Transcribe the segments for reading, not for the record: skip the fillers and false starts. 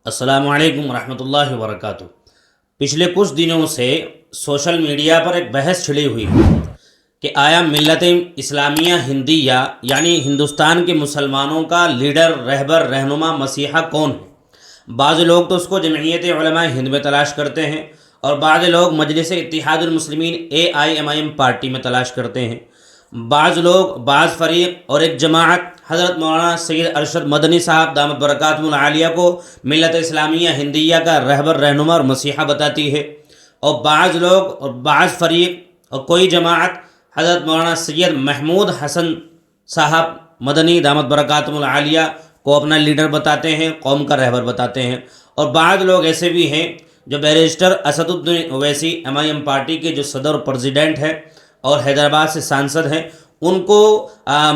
السلام علیکم ورحمۃ اللہ وبرکاتہ۔ پچھلے کچھ دنوں سے سوشل میڈیا پر ایک بحث چھڑی ہوئی ہے کہ آیا ملت اسلامیہ ہندیہ یعنی ہندوستان کے مسلمانوں کا لیڈر، رہبر، رہنما، مسیحا کون ہے؟ بعض لوگ تو اس کو جمعیت علماء ہند میں تلاش کرتے ہیں اور بعض لوگ مجلس اتحاد المسلمین AIMIM پارٹی میں تلاش کرتے ہیں۔ بعض لوگ، بعض فریق اور ایک جماعت حضرت مولانا سید ارشد مدنی صاحب دامت برکاتہم العالیہ کو ملت اسلامیہ ہندیہ کا رہبر، رہنما اور مسیحا بتاتی ہے، اور بعض لوگ اور بعض فریق اور کوئی جماعت حضرت مولانا سید محمود حسن صاحب مدنی دامت برکاتہم العالیہ کو اپنا لیڈر بتاتے ہیں، قوم کا رہبر بتاتے ہیں، اور بعض لوگ ایسے بھی ہیں جو بیرسٹر اسد الدین اویسی MIM پارٹی کے جو صدر اور پریزیڈنٹ ہیں اور حیدرآباد سے سانسد ہیں، ان کو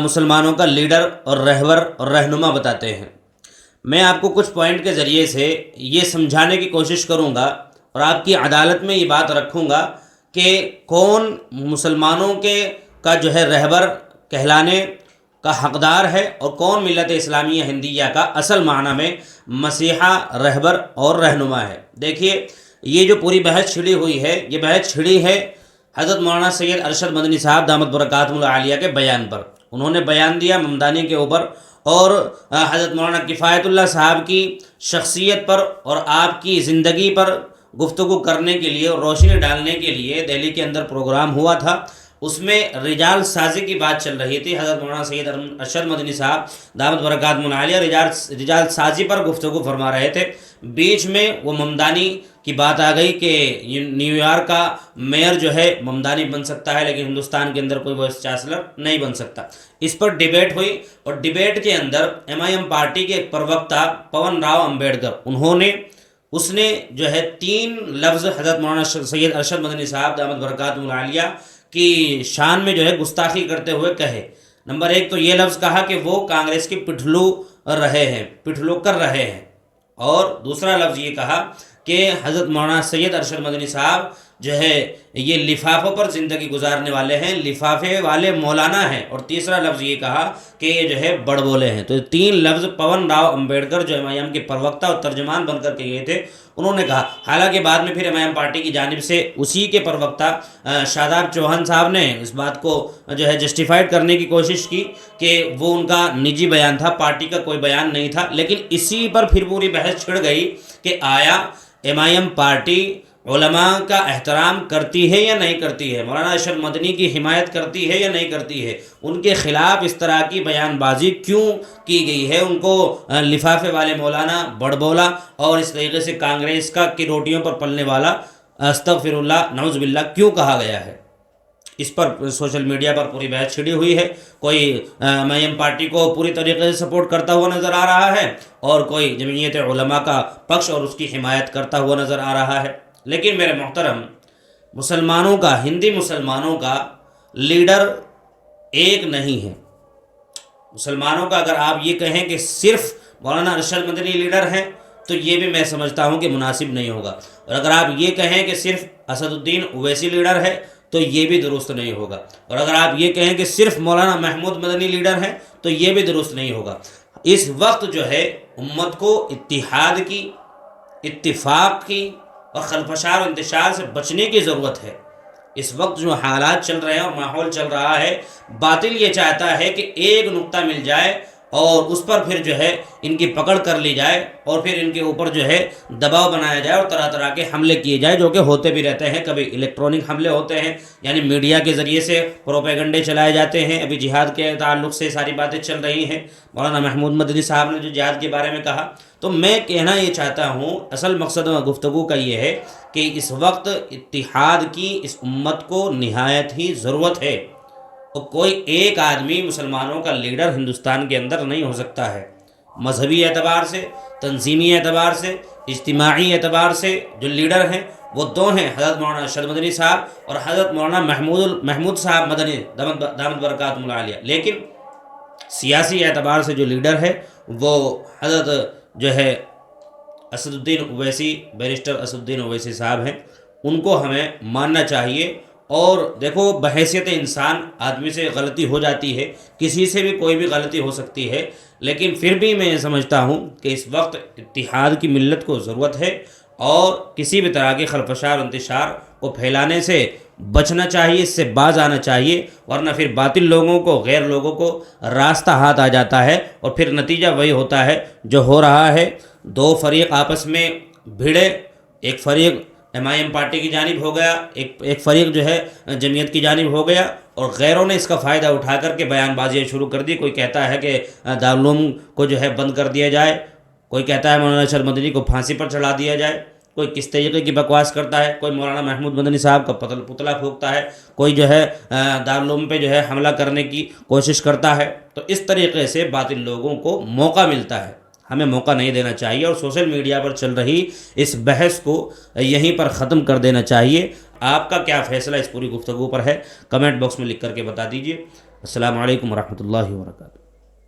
مسلمانوں کا لیڈر اور رہبر اور رہنما بتاتے ہیں۔ میں آپ کو کچھ پوائنٹ کے ذریعے سے یہ سمجھانے کی کوشش کروں گا اور آپ کی عدالت میں یہ بات رکھوں گا کہ کون مسلمانوں کا جو ہے رہبر کہلانے کا حقدار ہے اور کون ملت اسلامیہ ہندیہ کا اصل معنی میں مسیحا، رہبر اور رہنما ہے۔ دیکھیے، یہ جو پوری بحث چھڑی ہوئی ہے، یہ بحث چھڑی ہے حضرت مولانا سید ارشد مدنی صاحب دامت برکاتہم العالیہ کے بیان پر۔ انہوں نے بیان دیا ممدانی کے اوپر اور حضرت مولانا کفایت اللہ صاحب کی شخصیت پر اور آپ کی زندگی پر گفتگو کرنے کے لیے اور روشنی ڈالنے کے لیے دہلی کے اندر پروگرام ہوا تھا۔ اس میں رجال سازی کی بات چل رہی تھی۔ حضرت مولانا سید ارشد مدنی صاحب دامت برکاتہم العالیہ رجال سازی پر گفتگو فرما رہے تھے۔ بیچ میں وہ ممدانی کی بات آ گئی کہ نیو یارک کا میئر جو ہے ممدانی بن سکتا ہے، لیکن ہندوستان کے اندر کوئی وائس چانسلر نہیں بن سکتا۔ اس پر ڈیبیٹ ہوئی اور ڈیبیٹ کے اندر MIM پارٹی کے ایک پروکتا پون راؤ امبیڈکر اس نے جو ہے 3 لفظ حضرت مولانا سید ارشد مدنی صاحب دامت برکاتہم العالیہ کی شان میں جو ہے گستاخی کرتے ہوئے کہے۔ نمبر 1 تو یہ لفظ کہا کہ وہ کانگریس کی پٹھلو کر رہے ہیں، اور دوسرا لفظ یہ کہا کہ حضرت مولانا سید ارشد مدنی صاحب جو ہے یہ لفافوں پر زندگی گزارنے والے ہیں، لفافے والے مولانا ہیں، اور تیسرا لفظ یہ کہا کہ یہ جو ہے بڑ بولے ہیں۔ تو 3 لفظ پون راؤ امبیڈکر جو MIM کے پروکتا اور ترجمان بن کر کے گئے تھے، انہوں نے کہا۔ حالانکہ بعد میں پھر MIM پارٹی کی جانب سے اسی کے پروکتا شاداب چوہان صاحب نے اس بات کو جو ہے جسٹیفائڈ کرنے کی کوشش کی کہ وہ ان کا نجی بیان تھا، پارٹی کا کوئی بیان نہیں تھا، لیکن اسی پر پھر پوری بحث چھڑ گئی کہ آیا MIM پارٹی علماء کا احترام کرتی ہے یا نہیں کرتی ہے، مولانا ارشد مدنی کی حمایت کرتی ہے یا نہیں کرتی ہے، ان کے خلاف اس طرح کی بیان بازی کیوں کی گئی ہے، ان کو لفافے والے مولانا، بڑ بولا اور اس طریقے سے کانگریس کی روٹیوں پر پلنے والا، استغفر اللہ، نعوذ باللہ کیوں کہا گیا ہے۔ اس پر سوشل میڈیا پر پوری بحث چھڑی ہوئی ہے۔ کوئی MIM پارٹی کو پوری طریقے سے سپورٹ کرتا ہوا نظر آ رہا ہے اور کوئی جمعیت علماء کا پکش اور اس کی حمایت کرتا ہوا نظر آ رہا ہے۔ لیکن میرے محترم، ہندی مسلمانوں کا لیڈر ایک نہیں ہے۔ مسلمانوں کا اگر آپ یہ کہیں کہ صرف مولانا ارشد مدنی لیڈر ہیں تو یہ بھی میں سمجھتا ہوں کہ مناسب نہیں ہوگا، اور اگر آپ یہ کہیں کہ صرف اسد الدین اویسی لیڈر ہے تو یہ بھی درست نہیں ہوگا، اور اگر آپ یہ کہیں کہ صرف مولانا محمود مدنی لیڈر ہیں تو یہ بھی درست نہیں ہوگا۔ اس وقت جو ہے امت کو اتحاد کی، اتفاق کی اور خلفشار و انتشار سے بچنے کی ضرورت ہے۔ اس وقت جو حالات چل رہے ہیں اور ماحول چل رہا ہے، باطل یہ چاہتا ہے کہ ایک نقطہ مل جائے اور اس پر پھر جو ہے ان کی پکڑ کر لی جائے اور پھر ان کے اوپر جو ہے دباؤ بنایا جائے اور طرح طرح کے حملے کیے جائے، جو کہ ہوتے بھی رہتے ہیں۔ کبھی الیکٹرانک حملے ہوتے ہیں، یعنی میڈیا کے ذریعے سے پروپیگنڈے چلائے جاتے ہیں۔ ابھی جہاد کے تعلق سے ساری باتیں چل رہی ہیں، مولانا محمود مدنی صاحب نے جو جہاد کے بارے میں کہا۔ تو میں کہنا یہ چاہتا ہوں، اصل مقصد گفتگو کا یہ ہے کہ اس وقت اتحاد کی اس امت کو نہایت ہی ضرورت ہے، اور کوئی ایک آدمی مسلمانوں کا لیڈر ہندوستان کے اندر نہیں ہو سکتا ہے۔ مذہبی اعتبار سے، تنظیمی اعتبار سے، اجتماعی اعتبار سے جو لیڈر ہیں وہ 2 ہیں، حضرت مولانا ارشد مدنی صاحب اور حضرت مولانا محمود صاحب مدنی دامت برکاتہم العالیہ۔ لیکن سیاسی اعتبار سے جو لیڈر ہے وہ حضرت جو ہے اسد الدین اویسی، بیرسٹر اسد الدین اویسی صاحب ہیں۔ ان کو ہمیں ماننا چاہیے اور دیکھو بحیثیت انسان آدمی سے غلطی ہو جاتی ہے، کسی سے بھی کوئی بھی غلطی ہو سکتی ہے، لیکن پھر بھی میں یہ سمجھتا ہوں کہ اس وقت اتحاد کی ملت کو ضرورت ہے، اور کسی بھی طرح کے خلفشار و انتشار کو پھیلانے سے بچنا چاہیے، اس سے باز آنا چاہیے، ورنہ پھر باطل لوگوں کو، غیر لوگوں کو راستہ ہاتھ آ جاتا ہے، اور پھر نتیجہ وہی ہوتا ہے جو ہو رہا ہے۔ دو فریق آپس میں بھیڑے، ایک فریق ایم پارٹی کی جانب ہو گیا، ایک فریق جو ہے جمعیت کی جانب ہو گیا، اور غیروں نے اس کا فائدہ اٹھا کر کے بیان بازیاں شروع کر دی۔ کوئی کہتا ہے کہ دارالعلوم کو جو ہے بند کر دیا جائے، کوئی کہتا ہے مولانا ارشد مدنی کو پھانسی پر چڑھا دیا جائے، کوئی کس طریقے کی بکواس کرتا ہے، کوئی مولانا محمود مدنی صاحب کا پتلا پھونکتا ہے، کوئی جو ہے دارالعلوم پہ جو ہے حملہ کرنے کی کوشش کرتا ہے۔ تو اس طریقے سے باطل لوگوں کو موقع ملتا ہے، ہمیں موقع نہیں دینا چاہیے، اور سوشل میڈیا پر چل رہی اس بحث کو یہیں پر ختم کر دینا چاہیے۔ آپ کا کیا فیصلہ اس پوری گفتگو پر ہے؟ کمنٹ باکس میں لکھ کر کے بتا دیجیے۔ السلام علیکم ورحمۃ اللہ وبرکاتہ۔